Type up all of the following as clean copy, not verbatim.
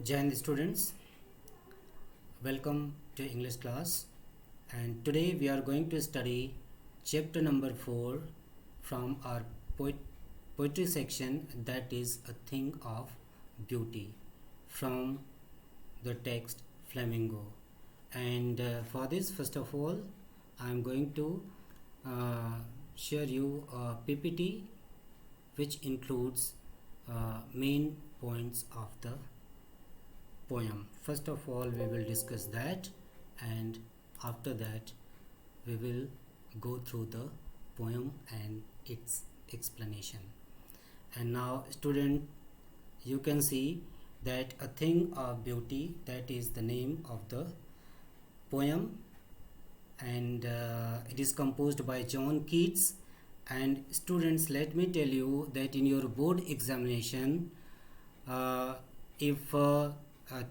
Jai students, welcome to English class, and today we are going to study chapter number 4 from our poetry section, that is a thing of beauty, from the text Flamingo. And for this, first of all, I am going to share you a PPT which includes main points of the poem. First of all, we will discuss that, and after that we will go through the poem and its explanation. And now student, you can see that a thing of beauty, that is the name of the poem, and it is composed by John Keats. And students, let me tell you that in your board examination, if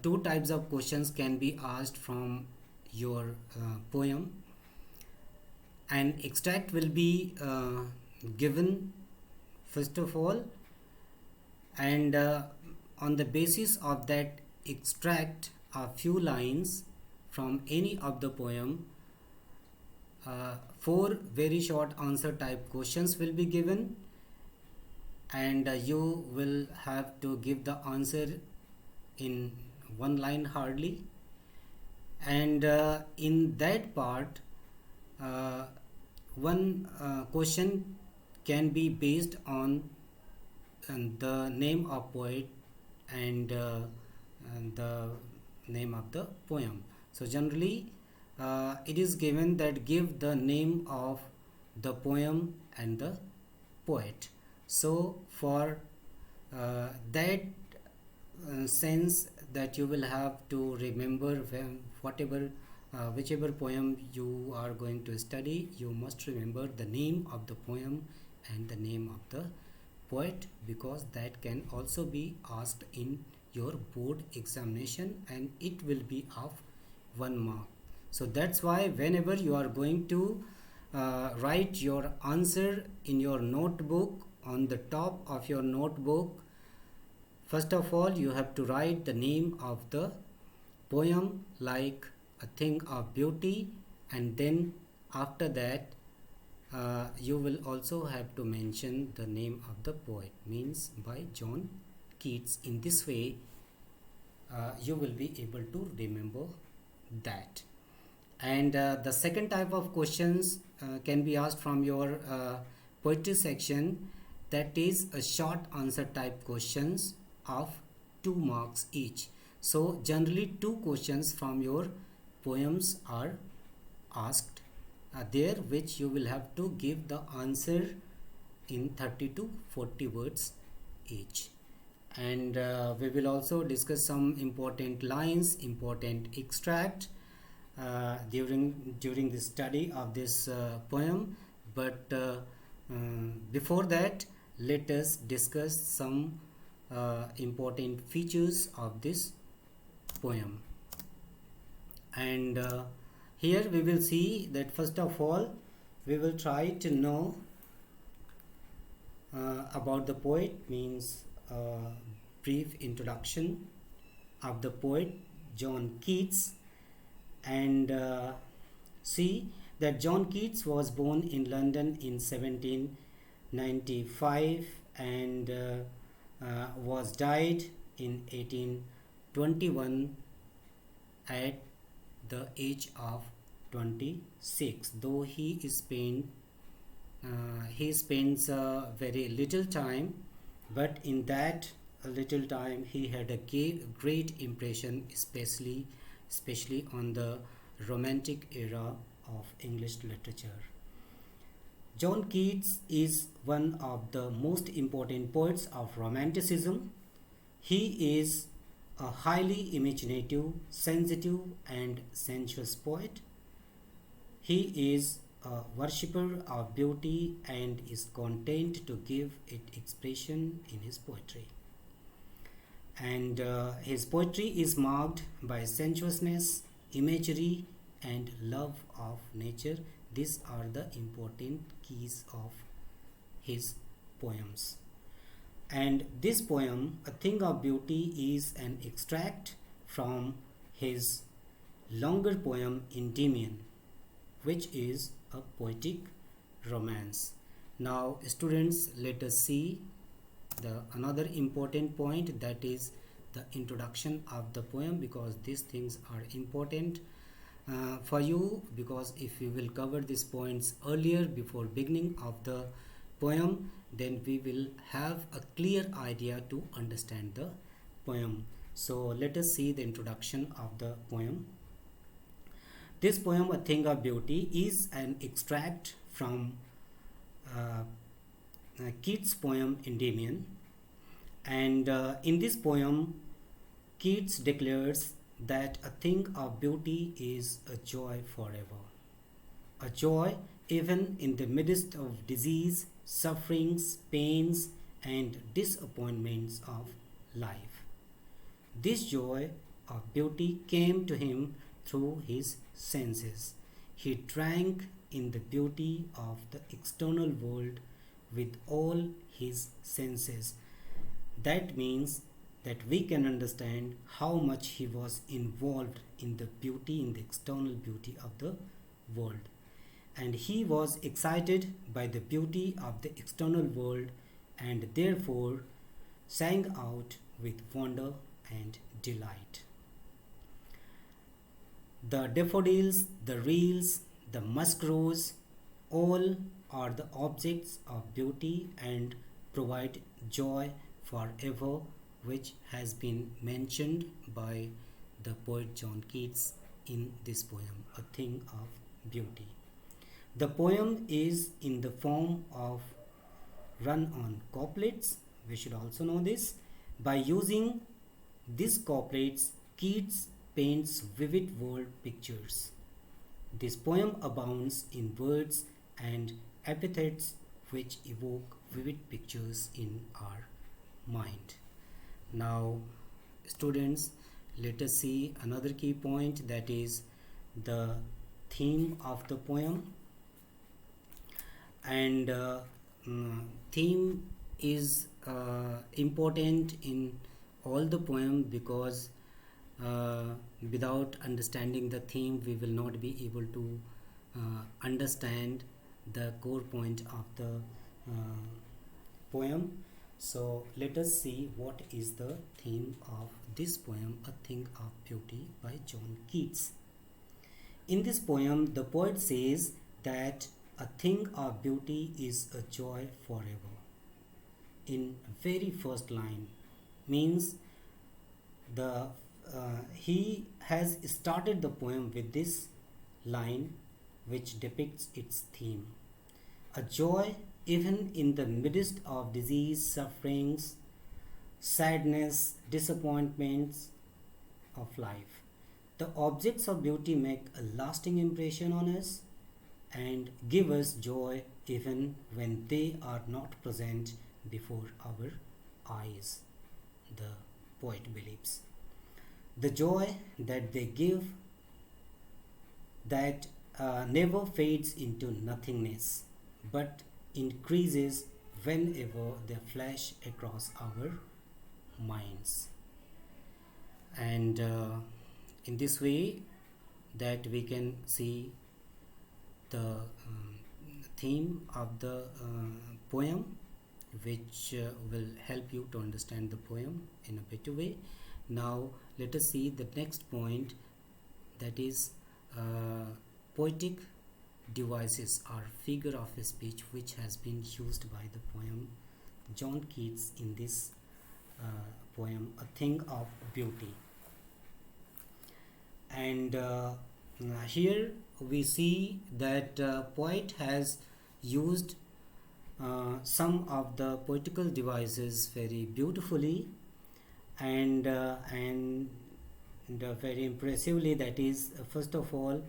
two types of questions can be asked from your poem. An extract will be given first of all, and on the basis of that extract, a few lines from any of the poem, four very short answer type questions will be given, and you will have to give the answer in one line hardly. And in that part, one question can be based on the name of poet and the name of the poem. So generally it is given that give the name of the poem and the poet. So for that sense, that you will have to remember whichever poem you are going to study, you must remember the name of the poem and the name of the poet, because that can also be asked in your board examination and it will be of 1 mark. So that's why whenever you are going to write your answer in your notebook, on the top of your notebook, first of all you have to write the name of the poem, like a thing of beauty, and then after that you will also have to mention the name of the poet, means by John Keats. In this way you will be able to remember that. And the second type of questions can be asked from your poetry section, that is a short answer type questions of 2 marks each. So generally 2 questions from your poems are asked there, which you will have to give the answer in 30 to 40 words each. And we will also discuss some important lines, important extract during the study of this poem. But before that, let us discuss some important features of this poem. And here we will see that first of all we will try to know about the poet, means brief introduction of the poet John Keats. And see that John Keats was born in London in 1795 and was died in 1821 at the age of 26. Though he spends very little time, but in that little time he had a great impression, especially on the Romantic era of English literature. John Keats is one of the most important poets of Romanticism. He is a highly imaginative, sensitive, and sensuous poet. He is a worshipper of beauty and is content to give it expression in his poetry. And his poetry is marked by sensuousness, imagery, and love of nature. These are the important keys of his poems. And this poem, A Thing of Beauty, is an extract from his longer poem Endymion, which is a poetic romance. Now, students, let us see the another important point, that is the introduction of the poem, because these things are important for you, because if we will cover these points earlier before beginning of the poem, then we will have a clear idea to understand the poem. So let us see the introduction of the poem. This poem, A Thing of Beauty, is an extract from Keats' poem Endymion. And in this poem, Keats declares that a thing of beauty is a joy forever. A joy even in the midst of disease, sufferings, pains, and disappointments of life. This joy of beauty came to him through his senses. He drank in the beauty of the external world with all his senses. That means that we can understand how much he was involved in the beauty, in the external beauty of the world. And he was excited by the beauty of the external world, and therefore sang out with wonder and delight. The daffodils, the reels, the musk rose, all are the objects of beauty and provide joy forever, which has been mentioned by the poet John Keats in this poem, A Thing of Beauty. The poem is in the form of run-on couplets. We should also know this. By using these couplets, Keats paints vivid world pictures. This poem abounds in words and epithets which evoke vivid pictures in our mind. Now, students, let us see another key point, that is the theme of the poem. And theme is important in all the poem, because without understanding the theme we will not be able to understand the core point of the poem. So let us see what is the theme of this poem, A Thing of Beauty by John Keats. In this poem, the poet says that a thing of beauty is a joy forever. In very first line means he has started the poem with this line which depicts its theme. A joy even in the midst of disease, sufferings, sadness, disappointments of life. The objects of beauty make a lasting impression on us and give us joy even when they are not present before our eyes, the poet believes. The joy that they give, that never fades into nothingness, but increases whenever they flash across our minds. And in this way that we can see the theme of the poem, which will help you to understand the poem in a better way. Now let us see the next point, that is poetic devices or figure of speech which has been used by the poem John Keats in this poem, A Thing of Beauty. And here we see that poet has used some of the poetical devices very beautifully and very impressively. That is, first of all,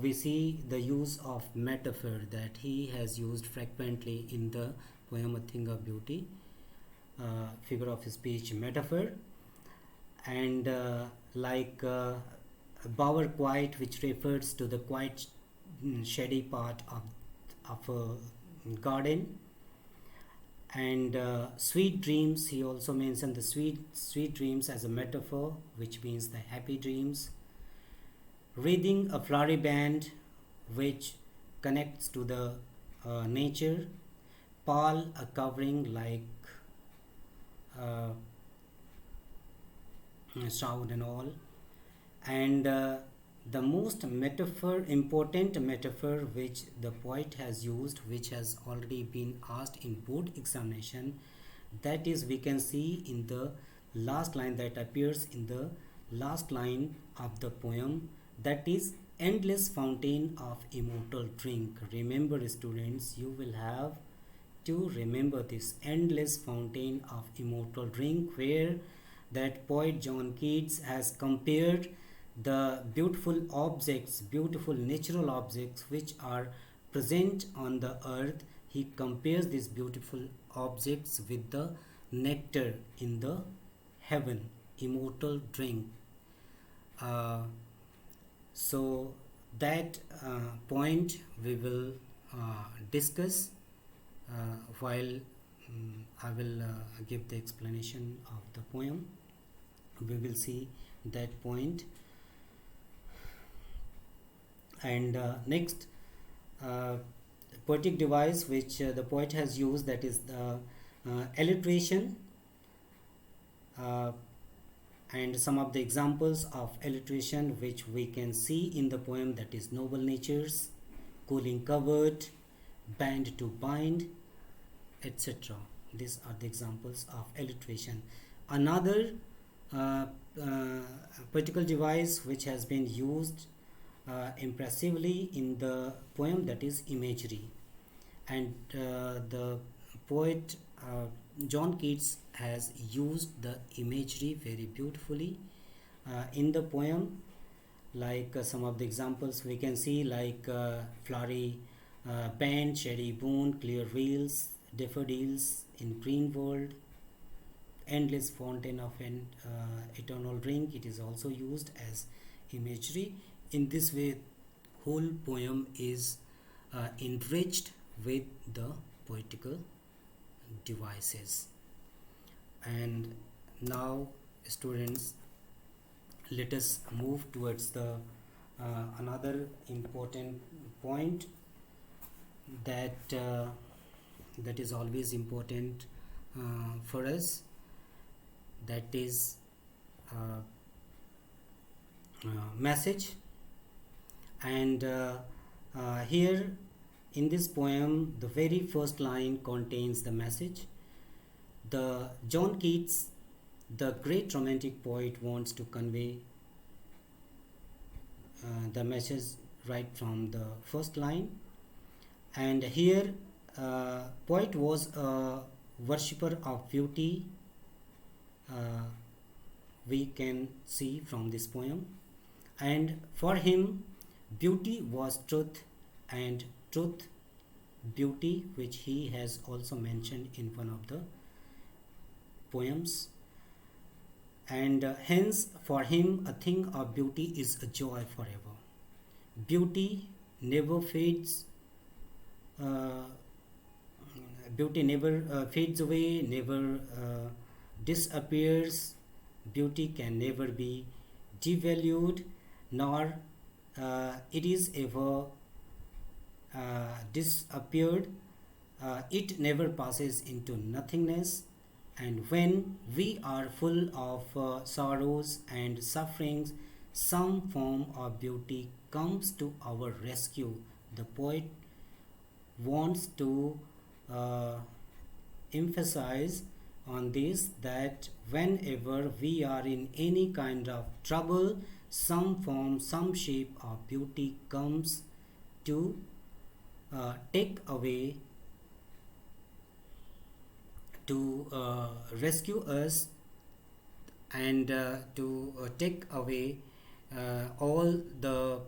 we see the use of metaphor that he has used frequently in the poem A Thing of Beauty, figure of speech metaphor, and like bower quiet, which refers to the quiet shady part of a garden, And sweet dreams, he also mentioned the sweet dreams as a metaphor, which means the happy dreams. Wreathing a flowery band, which connects to the nature. Pall, a covering like uh, shroud and all. And the most important metaphor which the poet has used, which has already been asked in board examination, that is, we can see in the last line, that appears in the last line of the poem, that is endless fountain of immortal drink. Remember students, you will have to remember this endless fountain of immortal drink, where that poet John Keats has compared the beautiful objects, beautiful natural objects which are present on the earth. He compares these beautiful objects with the nectar in the heaven, immortal drink. Uh, so that point we will discuss while I will give the explanation of the poem. We will see that point. And next poetic device which the poet has used, that is the alliteration, and some of the examples of alliteration which we can see in the poem, that is noble natures, cooling covered, band to bind, etc. These are the examples of alliteration. Another poetical device which has been used impressively in the poem, that is imagery. And the poet John Keats has used the imagery very beautifully in the poem. Like some of the examples we can see, like flowery band, cherry boon, clear reels, daffodils in green world, endless fountain of an eternal drink. It is also used as imagery. In this way, whole poem is enriched with the poetical devices. And now students, let us move towards the another important point that that is always important for us, that is message. And here in this poem, the very first line contains the message. The John Keats, the great romantic poet, wants to convey the message right from the first line. And here poet was a worshipper of beauty, we can see from this poem. And for him, beauty was truth, and truth, beauty, which he has also mentioned in one of the poems. And hence for him, a thing of beauty is a joy forever. Beauty never fades, beauty never fades away, never disappears. Beauty can never be devalued, nor it is ever disappeared. It never passes into nothingness. And when we are full of sorrows and sufferings, some form of beauty comes to our rescue. The poet wants to emphasize on this, that whenever we are in any kind of trouble, some form, some shape of beauty comes to take away, to rescue us, and to take away all the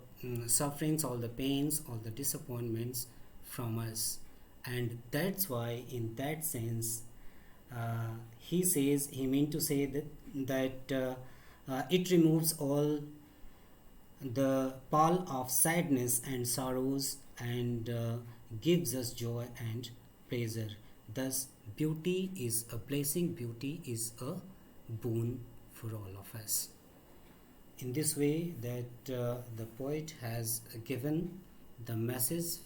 sufferings, all the pains, all the disappointments from us. And that's why in that sense he says, he meant to say that it removes all the pall of sadness and sorrows, and gives us joy and pleasure. Thus, beauty is a blessing, beauty is a boon for all of us. In this way, that the poet has given the message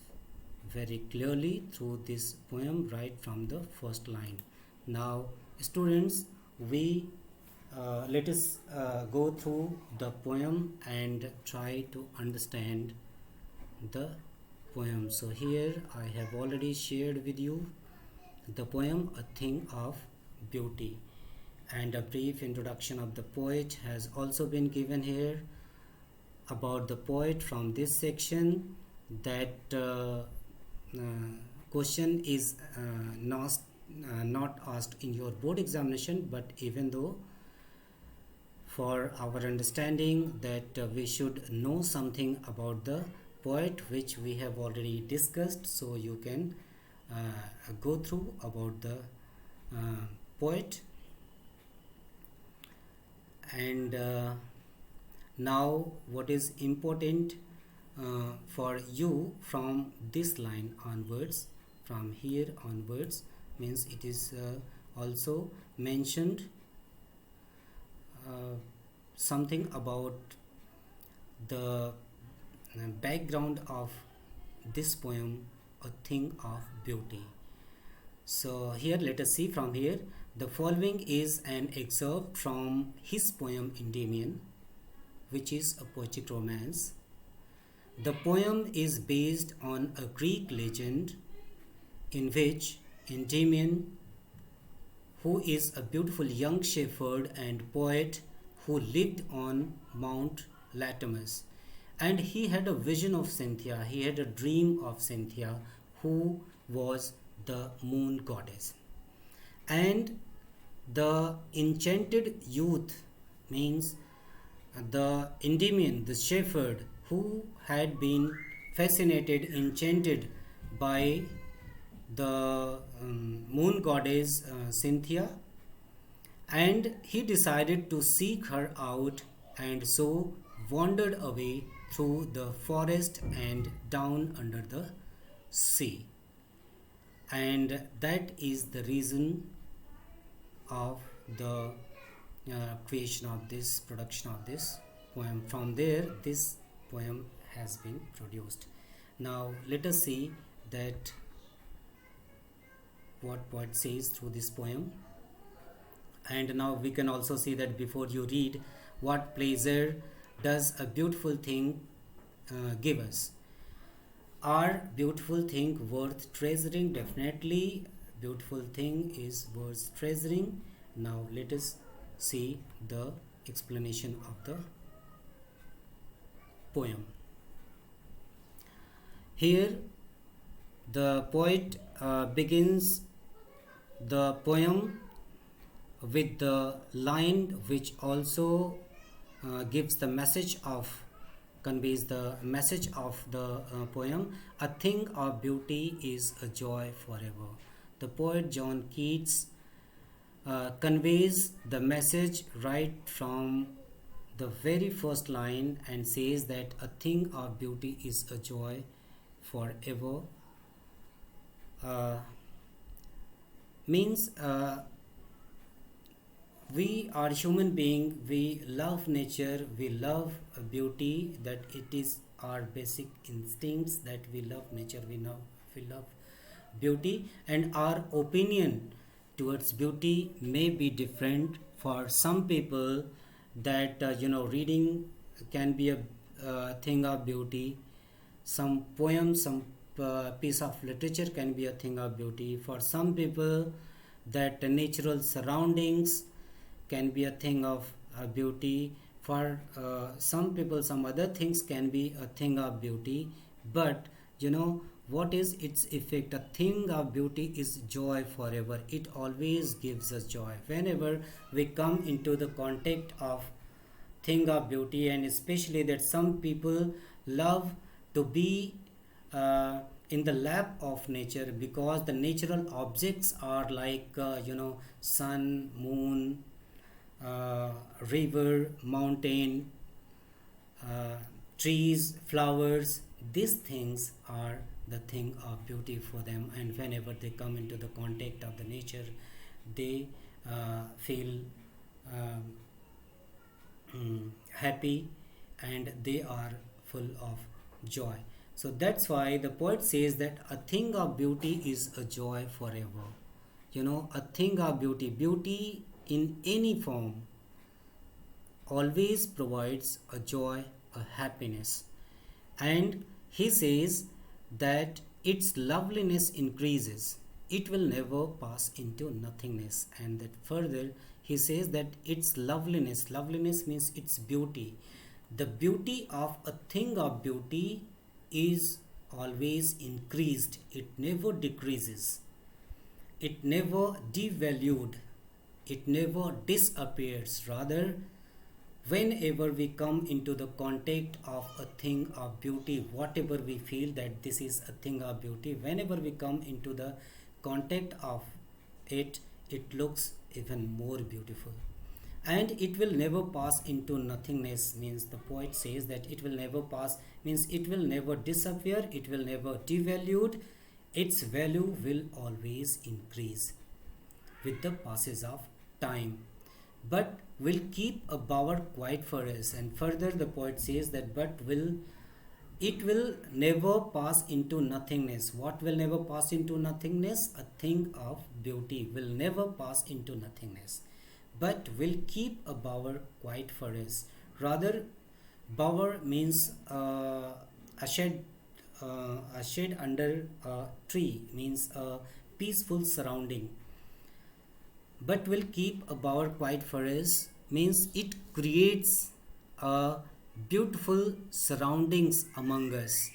very clearly through this poem right from the first line. Now, students, we let us go through the poem and try to understand the poem. So here I have already shared with you the poem A Thing of Beauty, and a brief introduction of the poet has also been given here. About the poet from this section, that question is not asked in your board examination, but even though for our understanding that we should know something about the poet, which we have already discussed, so you can go through about the poet. And now what is important for you from this line onwards, from here onwards, means it is also mentioned something about the background of this poem, A Thing of Beauty. So here let us see from here. The following is an excerpt from his poem Endymion, which is a poetic romance. The poem is based on a Greek legend in which Endymion, who is a beautiful young shepherd and poet who lived on Mount Latamus, and he had a vision of Cynthia, he had a dream of Cynthia, who was the moon goddess. And the enchanted youth, means the Endymion, the shepherd, who had been fascinated, enchanted by the moon goddess Cynthia, and he decided to seek her out, and so wandered away through the forest and down under the sea. And that is the reason of the creation of this, production of this poem. From there, this poem has been produced. Now let us see that what poet says through this poem. And now we can also see that before you read, what pleasure does a beautiful thing give us? Are beautiful thing worth treasuring? Definitely beautiful thing is worth treasuring. Now let us see the explanation of the poem. Here the poet begins the poem with the line which also gives the message of, conveys the message of the poem. A thing of beauty is a joy forever. The poet John Keats conveys the message right from the very first line and says that a thing of beauty is a joy forever. Means we are human being, we love nature, we love beauty, that it is our basic instincts, that we love nature, we love beauty, and our opinion towards beauty may be different. For some people, that reading can be a thing of beauty, some poem, some piece of literature can be a thing of beauty. For some people, that natural surroundings can be a thing of beauty. For some people, some other things can be a thing of beauty. But what is its effect? A thing of beauty is joy forever. It always gives us joy. Whenever we come into the contact of thing of beauty, and especially that some people love to be in the lap of nature, because the natural objects are like sun, moon, river, mountain, trees, flowers. These things are the thing of beauty for them, and whenever they come into the contact of the nature, they feel um, happy, and they are full of joy. So that's why the poet says that a thing of beauty is a joy forever. A thing of beauty in any form always provides a joy, a happiness. And he says that its loveliness increases. It will never pass into nothingness. And that further, he says that its loveliness means its beauty. The beauty of a thing of beauty is always increased. It never decreases. It never devalued. It never disappears. Rather, whenever we come into the contact of a thing of beauty, whatever we feel that this is a thing of beauty, whenever we come into the contact of it, it looks even more beautiful. And it will never pass into nothingness, means the poet says that it will never pass, means it will never disappear, it will never devalued. Its value will always increase with the passage of time, but will keep a bower quiet for us. And further the poet says that it will never pass into nothingness. What will never pass into nothingness? A thing of beauty will never pass into nothingness, but will keep a bower quiet for us. Rather, bower means a shed under a tree, means a peaceful surrounding. But will keep a bower quiet for us means it creates a beautiful surroundings among us,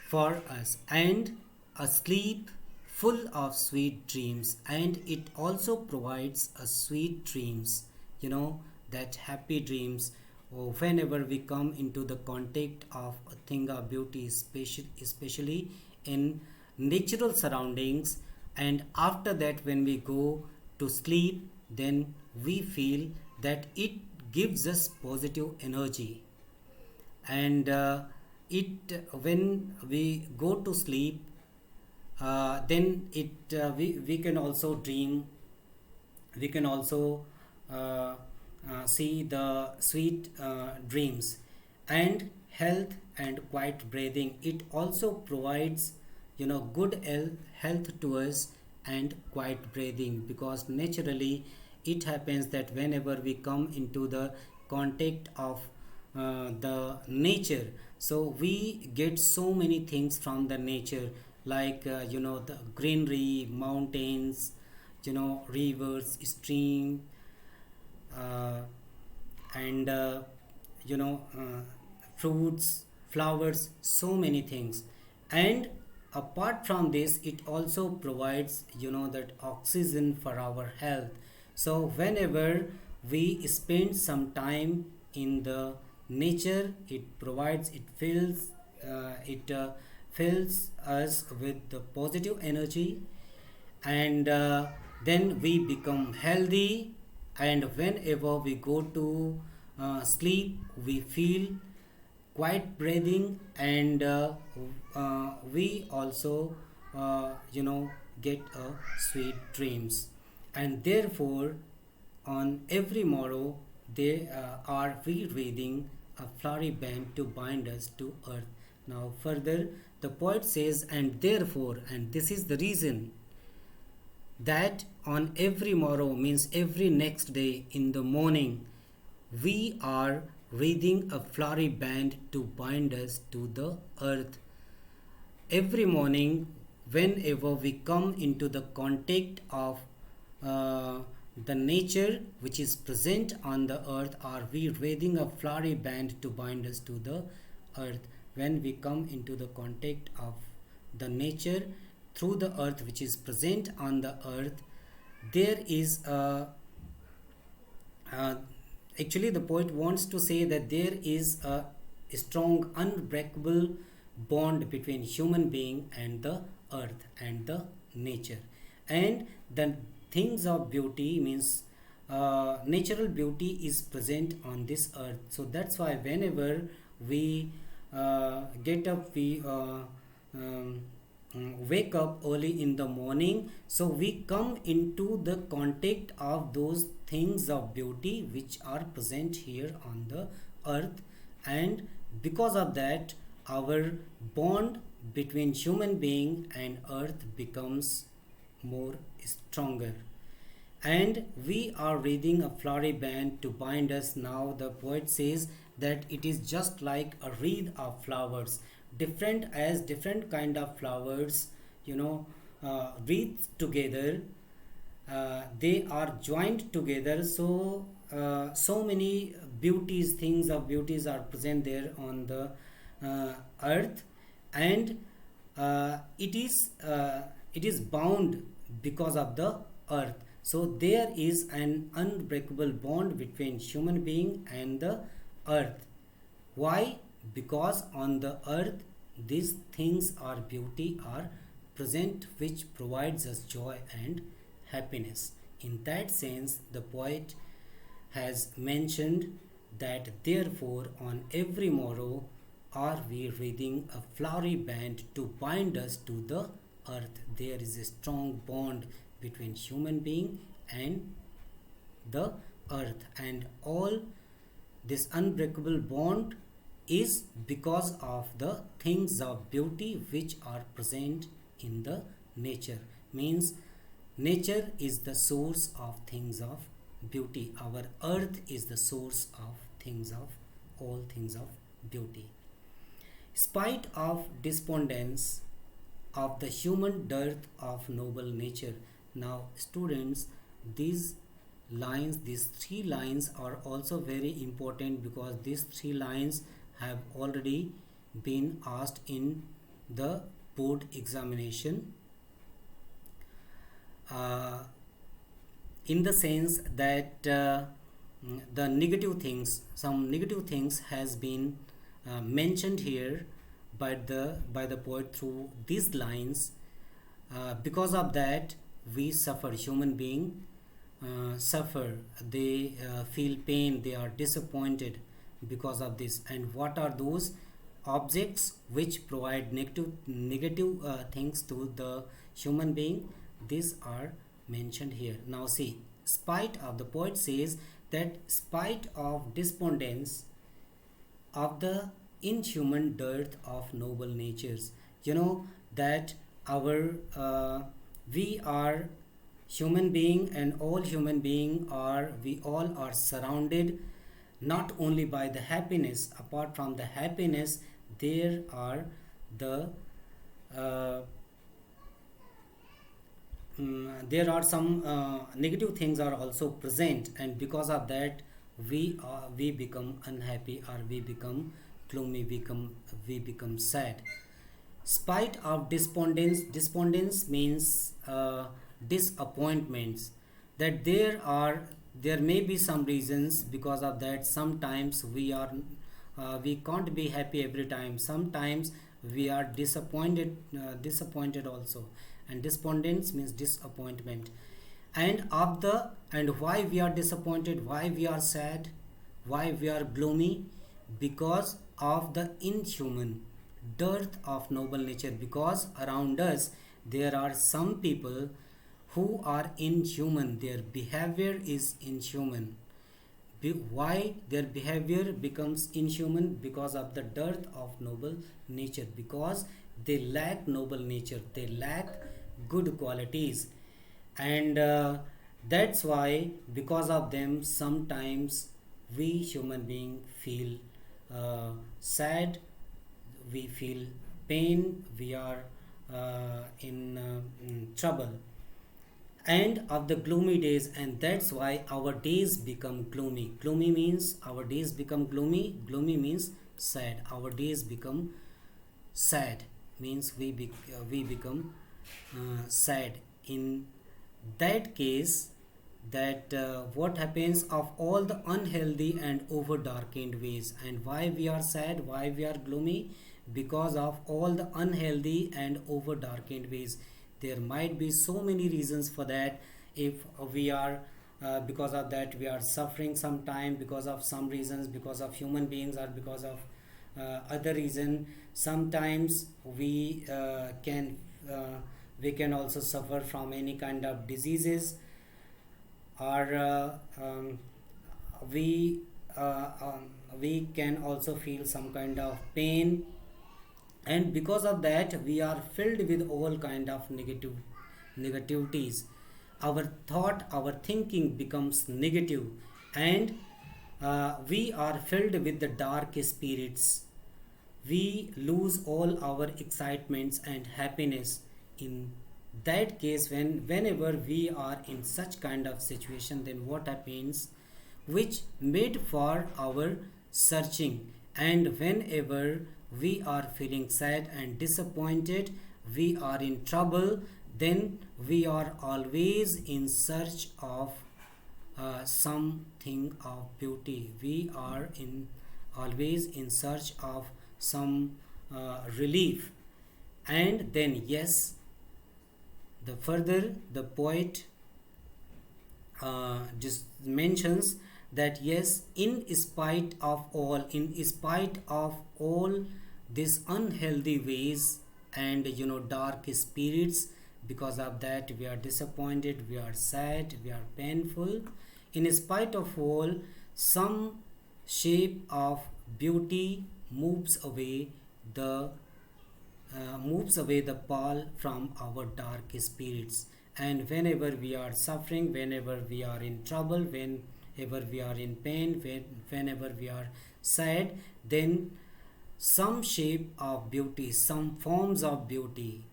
for us, and a sleep full of sweet dreams. And it also provides a sweet dreams, that happy dreams. Whenever we come into the contact of a thing of beauty, especially in natural surroundings, and after that when we go to sleep, then we feel that it gives us positive energy. And it when we go to sleep, then we can also dream, we can also see the sweet dreams. And health and quiet breathing, it also provides good health to us, and quiet breathing, because naturally it happens that whenever we come into the contact of the nature, so we get so many things from the nature, like the greenery, mountains, rivers, stream, and fruits, flowers, so many things. And apart from this, it also provides that oxygen for our health. So whenever we spend some time in the nature, it fills us with the positive energy, and then we become healthy. And whenever we go to sleep, we feel quiet breathing, and we also get sweet dreams. And therefore on every morrow they are rereading a flowery band to bind us to earth. Now further the poet says, and therefore, and this is the reason, that on every morrow means every next day in the morning, we are reading a flowery band to bind us to the earth. Every morning, whenever we come into the contact of the nature which is present on the earth, are we reading a flowery band to bind us to the earth. When we come into the contact of the nature through the earth which is present on the earth, there is actually the poet wants to say that there is a strong unbreakable bond between human being and the earth and the nature. And the things of beauty means natural beauty is present on this earth. So that's why whenever we get up, we um, wake up early in the morning, so we come into the contact of those things of beauty which are present here on the earth, and because of that our bond between human being and earth becomes more stronger. And we are reading a flowery band to bind us. Now the poet says that it is just like a wreath of flowers, different as different kind of flowers, wreathed together. They are joined together, so so many beauties, things of beauties are present there on the earth. And it is bound because of the earth. So there is an unbreakable bond between human being and the earth. Why? Because on the earth these things are beauty are present which provides us joy and happiness. In that sense, the poet has mentioned that therefore on every morrow are we reading a flowery band to bind us to the earth. There is a strong bond between human being and the earth, and all this unbreakable bond is because of the things of beauty which are present in the nature. Means nature is the source of things of beauty. Our earth is the source of things of all things of beauty. Spite of despondence of the human dearth of noble nature. Now students, these three lines are also very important, because these three lines have already been asked in the board examination, in the sense that the negative things, some negative things has been mentioned here by the poet through these lines. Because of that we suffer, human being suffer, they feel pain, they are disappointed because of this. And what are those objects which provide negative things to the human being? These are mentioned here. Now see, spite of, the poet says that spite of despondence of the inhuman dearth of noble natures, that our we are human being, and all human being are, we all are surrounded not only by the happiness. Apart from the happiness, there are the there are some negative things are also present, and because of that we become unhappy, or we become gloomy, we become sad. Spite of despondence means disappointments, that there may be some reasons. Because of that sometimes we can't be happy every time, sometimes we are disappointed also. And despondence means disappointment. And why we are disappointed, why we are sad, why we are gloomy? Because of the inhuman dearth of noble nature. Because around us there are some people who are inhuman, their behavior is inhuman. Why their behavior becomes inhuman? Because of the dearth of noble nature, because they lack noble nature, they lack good qualities. And that's why because of them sometimes we human being feel sad, we feel pain, we are in trouble. And of the gloomy days, and that's why our days become gloomy. Gloomy means our days become gloomy, gloomy means sad. Our days become sad means we become sad. In that case, that what happens of all the unhealthy and over darkened ways. And why we are sad, why we are gloomy? Because of all the unhealthy and over darkened ways. There might be so many reasons for that. If we are because of that we are suffering sometime, because of some reasons, because of human beings, or because of other reason. Sometimes we can also suffer from any kind of diseases, or we we can also feel some kind of pain, and because of that we are filled with all kind of negativities. Our thought, our thinking becomes negative, and we are filled with the dark spirits. We lose all our excitements and happiness. In that case, whenever we are in such kind of situation, then what happens, which made for our searching. And whenever we are feeling sad and disappointed, we are in trouble, then we are always in search of something of beauty. We are in always in search of some relief. And then yes, the further the poet just mentions that yes, in spite of all these unhealthy ways and dark spirits, because of that we are disappointed, we are sad, we are painful. In spite of all, some shape of beauty the moves away the pall from our dark spirits. And whenever we are suffering, whenever we are in trouble, whenever we are in pain, whenever we are sad, then some shape of beauty, some forms of beauty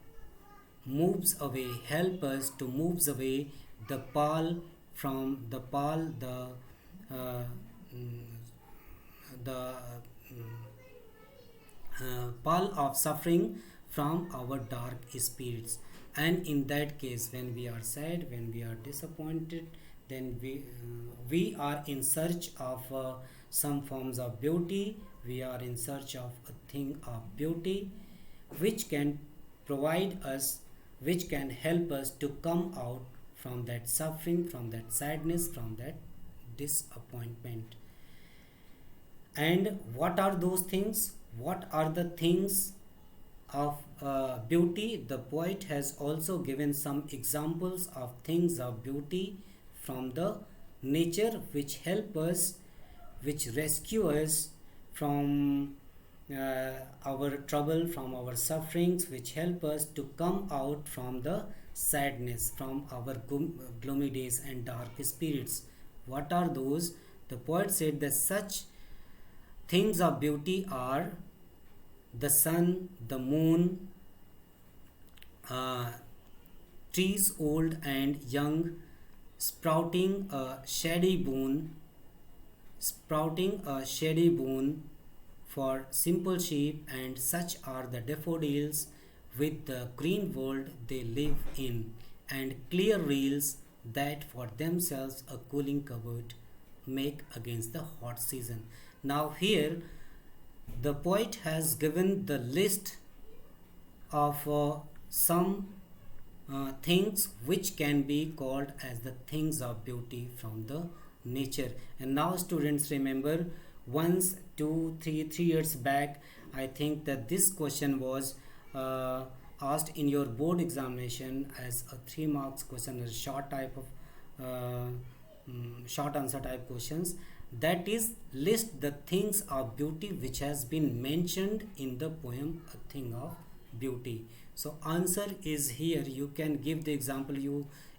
moves away, help us to moves away the pall from uh, mm, the pall of suffering from our dark spirits. And in that case, when we are sad, when we are disappointed, then we are in search of some forms of beauty. We are in search of a thing of beauty which can provide us, which can help us to come out from that suffering, from that sadness, from that disappointment. And what are those things? What are the things of beauty? The poet has also given some examples of things of beauty from the nature, which help us, which rescue us from our trouble, from our sufferings, which help us to come out from the sadness, from our gloomy days and dark spirits. What are those? The poet said that such things of beauty are the sun, the moon, uh, trees old and young, sprouting a shady boon, sprouting a shady boon for simple sheep, and such are the daffodils with the green world they live in, and clear reels that for themselves a cooling cupboard make against the hot season. Now here the poet has given the list of some things which can be called as the things of beauty from the nature. And now students, remember, once 3 years back, I think that this question was asked in your board examination as a 3 marks question, a short type of short answer type questions. That is, list the things of beauty which has been mentioned in the poem A Thing of Beauty. So answer is here. You can give the example.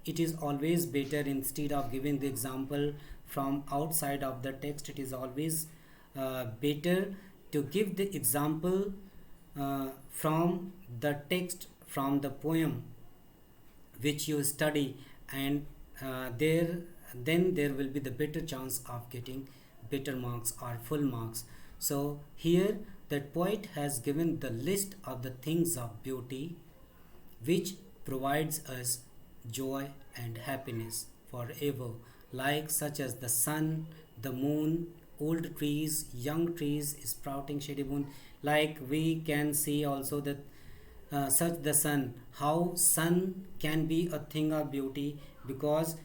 It is always better, instead of giving the example from outside of the text, it is always better to give the example from the text, from the poem which you study, and then there will be the better chance of getting better marks or full marks. So here that poet has given the list of the things of beauty which provides us joy and happiness forever, like such as the sun, the moon, old trees, young trees, sprouting shady moon. Like we can see also that such the sun, how sun can be a thing of beauty, because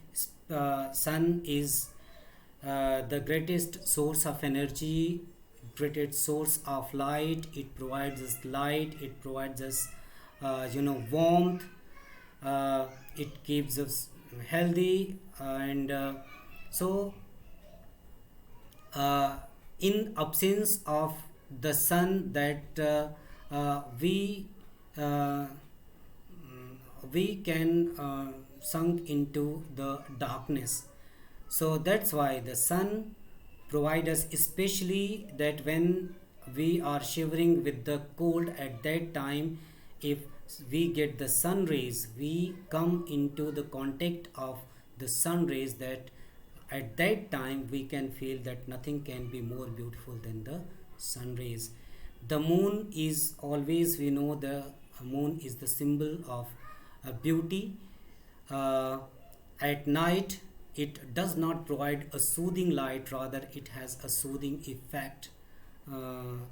sun is the greatest source of energy greatest source of light. It provides us light, it provides us warmth, it keeps us healthy, and so uh, in absence of the sun, that uh, we can sunk into the darkness. So that's why the sun provide us, especially that when we are shivering with the cold, at that time, if we get the sun rays, we come into the contact of the sun rays, that at that time we can feel that nothing can be more beautiful than the sun rays. The moon is always, we know, the moon is the symbol of beauty. uh, at night it does not provide a soothing light, rather it has a soothing effect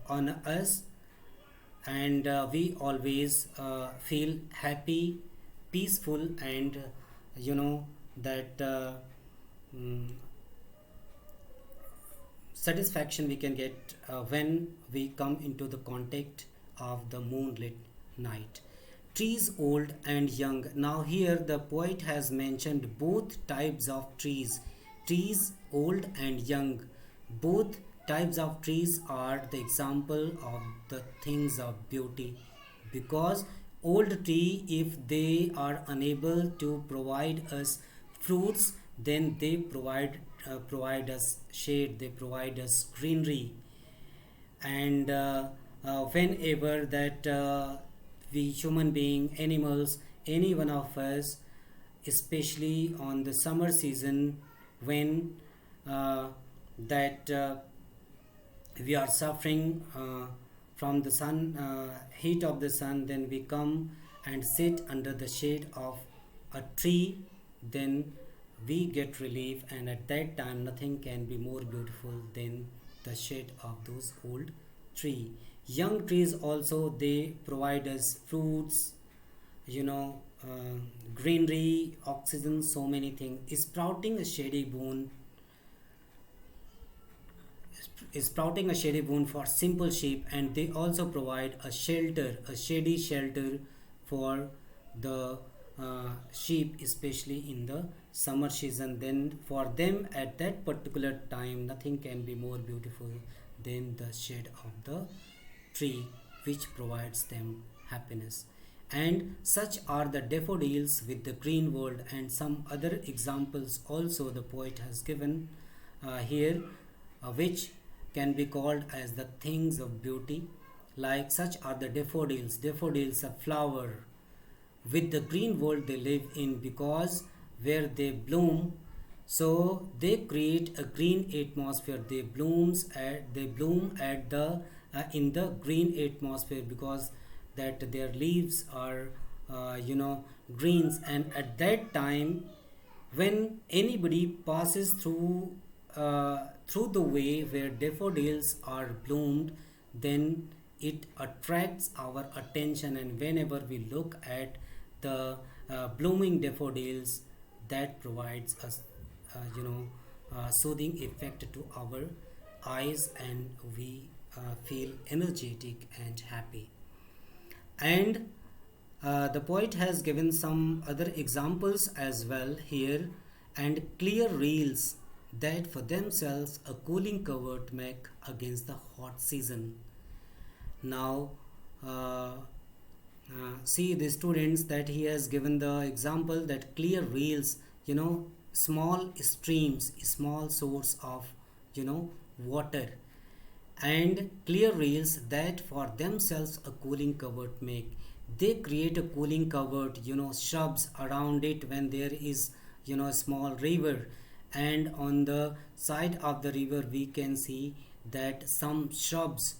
on us, and we always feel happy, peaceful, and that mm, satisfaction we can get when we come into the contact of the moonlit night. Trees old and young. Now here the poet has mentioned both types of trees. Trees old and young. Both types of trees are the example of the things of beauty, because old tree, if they are unable to provide us fruits, then they provide us shade, they provide us greenery. And whenever that we human being, animals, any one of us, especially on the summer season, when that we are suffering from the sun, heat of the sun, then we come and sit under the shade of a tree, then we get relief, and at that time nothing can be more beautiful than the shade of those old tree. Young trees also, they provide us fruits, you know greenery, oxygen, so many things. Sprouting a shady boon for simple sheep, and they also provide a shelter, a shady shelter for the sheep, especially in the summer season. Then for them at that particular time, nothing can be more beautiful than the shade of the tree, which provides them happiness. And such are the daffodils with the green world, and some other examples also the poet has given here, which can be called as the things of beauty. Like such are the daffodils. Daffodils, a flower with the green world they live in, because where they bloom, so they create a green atmosphere. They bloom at the in the green atmosphere, because that their leaves are greens, and at that time when anybody passes through the way where daffodils are bloomed, then it attracts our attention, and whenever we look at the blooming daffodils, that provides us soothing effect to our eyes, and we feel energetic and happy. And the poet has given some other examples as well here. And clear reels that for themselves a cooling covert make against the hot season. Now see the students, that he has given the example that clear reels, small streams, small source of water, and clear reels that for themselves a cooling covert make. They create a cooling covert, shrubs around it when there is a small river, and on the side of the river we can see that some shrubs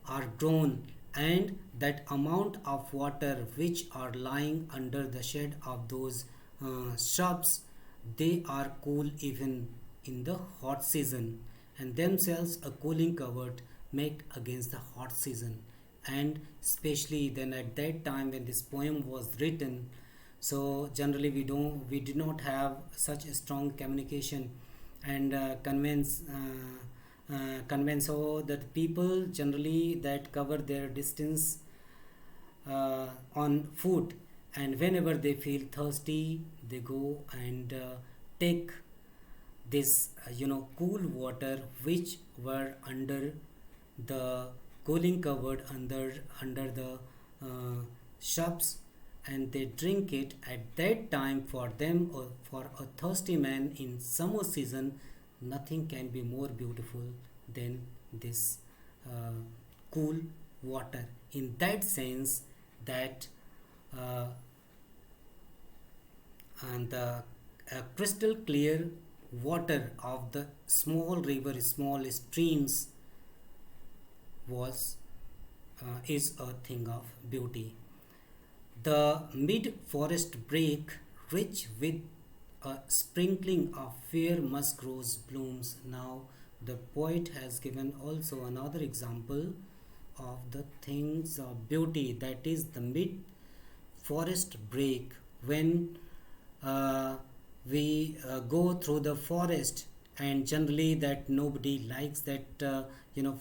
are grown, and that amount of water which are lying under the shade of those shrubs, they are cool even in the hot season, and themselves a cooling covert make against the hot season. And especially then at that time when this poem was written, so generally we did not have such a strong communication and convince convey so that people generally that cover their distance on foot, and whenever they feel thirsty they go and take this cool water which were under the cooling cupboard under the shops, and they drink it at that time. For them, or for a thirsty man in summer season, nothing can be more beautiful than this uh, cool water. In that sense, that uh, and the crystal clear water of the small river, small streams was is a thing of beauty. The mid forest brake, rich with a sprinkling of fair musk rose blooms. Now, the poet has given also another example of the things of beauty, that is the mid forest brake. When uh, we go through the forest, and generally that nobody likes that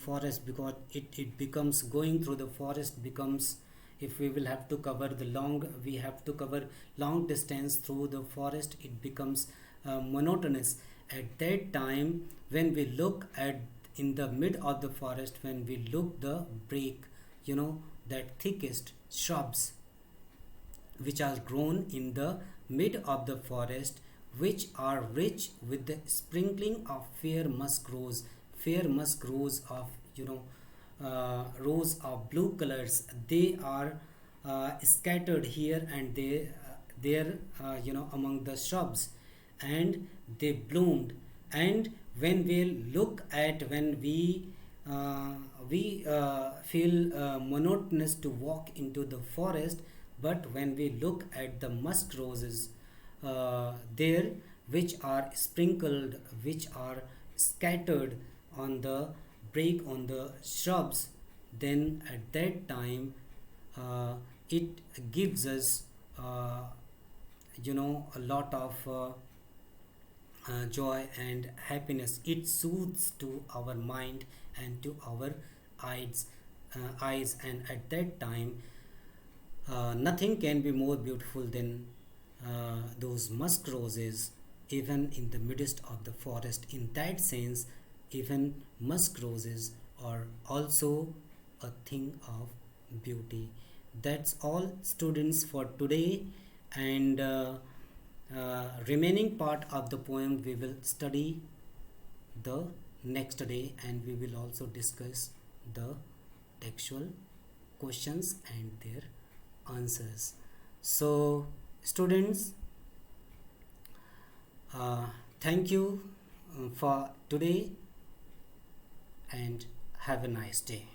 forest, because it becomes, going through the forest becomes, if we will have to cover the long, we have to cover long distance through the forest, it becomes monotonous. At that time, when we look at in the mid of the forest, when we look the break, that thickest shrubs which are grown in the mid of the forest, which are rich with the sprinkling of fair musk rose of rows of blue colors. They are scattered here and there, among the shrubs, and they bloomed. And when we look at, when we feel monotonous to walk into the forest, but when we look at the musk roses there, which are sprinkled, which are scattered on the break, on the shrubs, then at that time it gives us a lot of joy and happiness. It soothes to our mind and to our eyes, and at that time nothing can be more beautiful than those musk roses, even in the midst of the forest. In that sense, even musk roses are also a thing of beauty. That's all, students, for today, and remaining part of the poem we will study the next day, and we will also discuss the textual questions and their answers. So, students, thank you for today, and have a nice day.